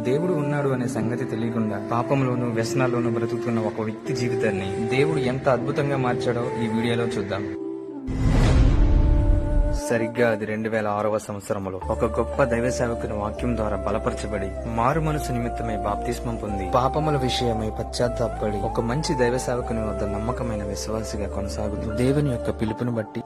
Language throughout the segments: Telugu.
దేవుడు ఉన్నాడు అనే సంగతి తెలియకుండా పాపంలోనూ వ్యసనాల్లోనూ బ్రతుకుతున్న ఒక వ్యక్తి జీవితాన్ని దేవుడు ఎంత అద్భుతంగా మార్చాడో ఈ వీడియోలో చూద్దాం. సరిగ్గా అది 2006వ సంవత్సరంలో ఒక గొప్ప దైవ సేవకుని వాక్యం ద్వారా బలపరచబడి మారు మనసు నిమిత్తమై బాప్తిస్మం పొంది పాపముల విషయమై పశ్చాత్తాపడి ఒక మంచి దైవ సేవకుని వద్ద నమ్మకమైన విశ్వాసిగా కొనసాగుతూ దేవుని యొక్క పిలుపును బట్టి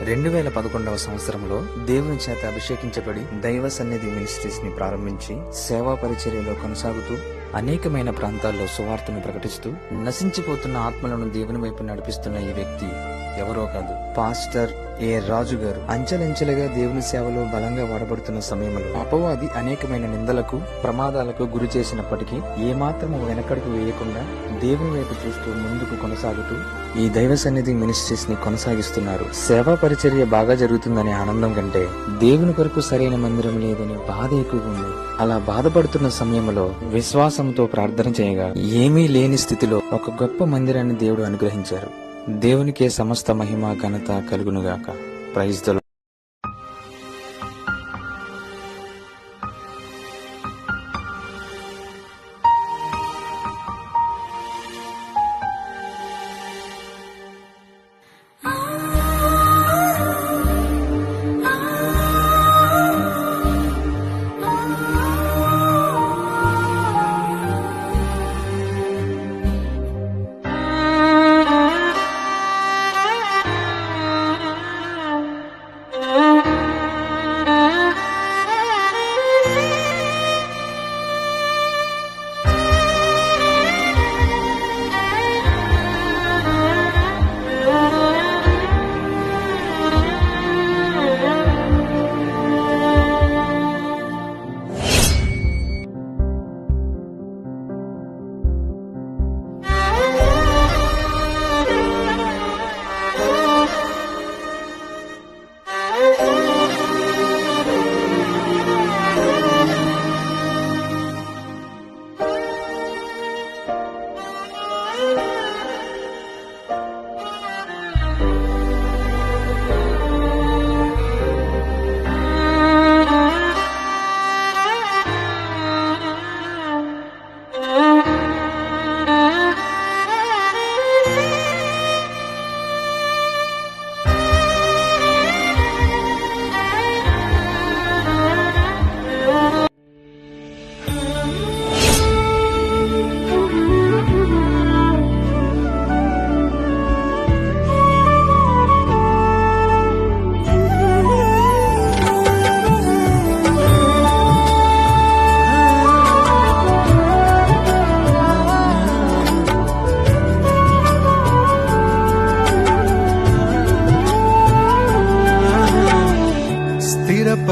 2011వ సంవత్సరంలో దేవుని చేత అభిషేకించబడి దైవ సన్నిధి మినిస్ట్రీస్ ని ప్రారంభించి సేవా పరిచర్యలో కొనసాగుతూ అనేకమైన ప్రాంతాల్లో సువార్తను ప్రకటిస్తూ నశించిపోతున్న ఆత్మలను దేవుని వైపు నడిపిస్తున్న ఈ వ్యక్తి ఎవరో కాదు, పాస్టర్ ఏ రాజు గారు. అంచెలంచెలుగా దేవుని సేవలో బలంగా వాడబడుతున్న సమయంలో అపవాది అనేకమైన నిందలకు ప్రమాదాలకు గురి చేసినప్పటికీ ఏమాత్రము వెనకడుగు వేయకుండా దేవుని వైపు చూస్తూ ముందుకు కొనసాగుతూ ఈ దైవ సన్నిధి మినిస్ట్రీస్ ని కొనసాగిస్తున్నారు. సేవా పరిచర్య బాగా జరుగుతుందనే ఆనందం కంటే దేవుని కొరకు సరైన మందిరం లేదని బాధ ఎక్కువగా ఉంది. అలా బాధపడుతున్న సమయంలో విశ్వాసంతో ప్రార్థన చేయగా ఏమీ లేని స్థితిలో ఒక గొప్ప మందిరాన్ని దేవుడు అనుగ్రహించారు. దేవునికే సమస్త మహిమ ఘనత కలుగునుగాక. Praise the lord.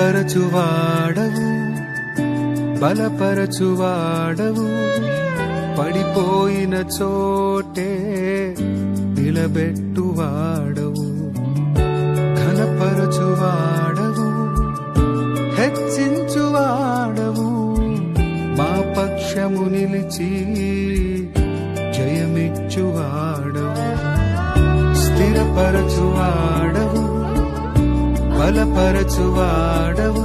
స్థిరపరచువాడవు, బలపరచువాడవు, పడిపోయిన చోటే నిలబెట్టువాడవు, ఘనపరచువాడవు, హెచ్చించువాడవు, మా పక్షము నిలిచి జయమిచ్చువాడవు. స్థిరపరచువాడవు, బలపరచువాడవు,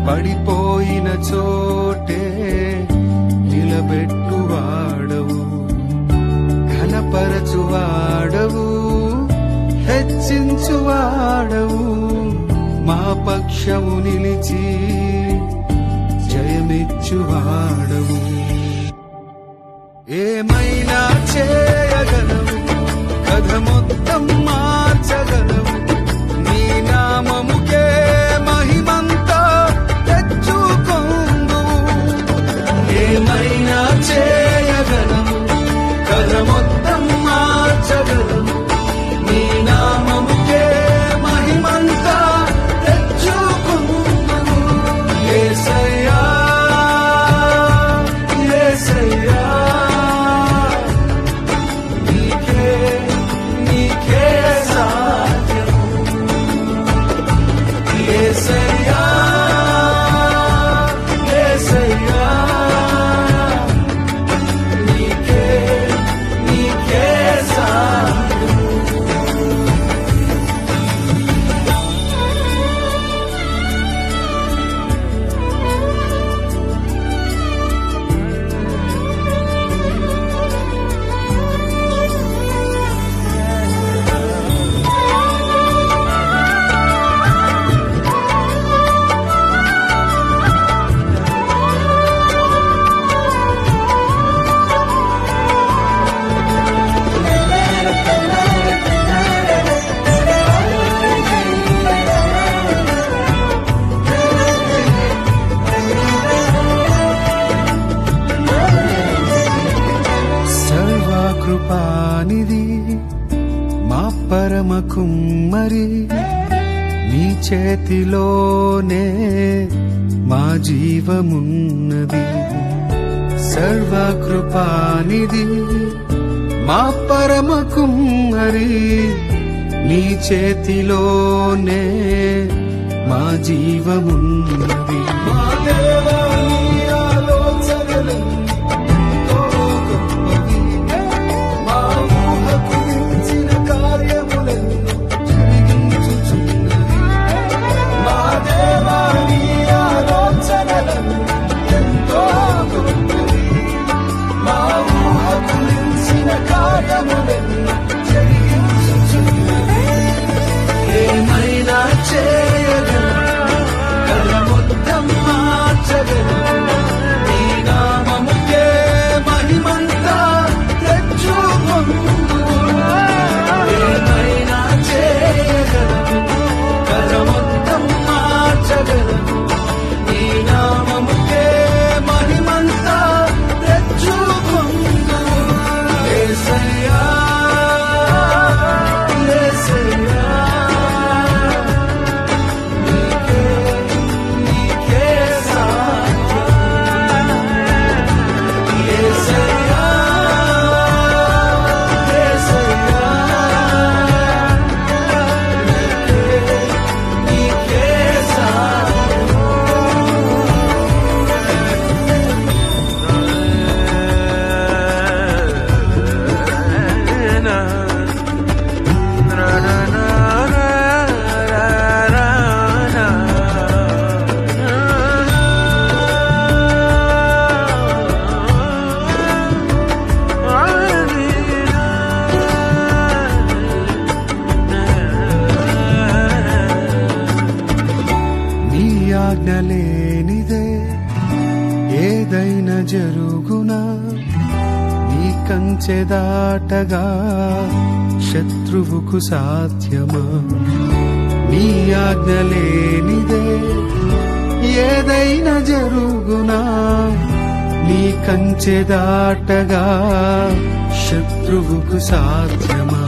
పడిపోయిన చోటే నిలబెట్టువాడవు, ఘనపరచువాడవు, హెచ్చించువాడవు, మా పక్షము నిలిచి జయమిచ్చువాడవు. ఏమైనా చేయగలవు, కథ మొత్తం మార్చగలవు, నీ నామముకే మహిమంతా తెచ్చుకొందు. ఏమైనా చేయగలవు, కథ మొత్తం మార్చగలవు, నీ నామముకే మహిమంతా తెచ్చుకొందు. యేసయ్యా పరమ కుమ్మరి నీ చేతిలోనే మా జీవమున్నది. సర్వకృపానిధి మా పరమ కుమ్మరి నీ చేతిలోనే మా జీవమున్నది. మా దేవా నీ ఆలోచనలెంతో గొప్పవి. మా ఊహకు మించిన కార్యములెన్నో జరిగించుచున్నవి. మా దేవా నీ ఆలోచనలెంతో గొప్పవి. మా ఊహకు మించిన కార్యములెన్నో జరిగించుచున్నవి. ఏమైనా చేయగలవు, కల మొత్తం మార్చగలవు. నీ నామముకే మహిమంతా తెచ్చుకొందువు. ఏమైనా చేయగలవు, కల మొత్తం మార్చగలవు. నీ నామముకే మహిమంతా తెచ్చుకొందువు. యేసయ్యా, యేసయ్యా, నీకే సాధ్యం. యేసయ్యా, యేసయ్యా, నీకే నీ ఆజ్ఞ లేనిదే ఏదైనా జరుగునా. నీ కంచె దాటగా శత్రువుకు సాధ్యమా. నీ ఆజ్ఞ లేనిదే ఏదైనా జరుగునా. నీ కంచె దాటగా శత్రువుకు సాధ్యమా.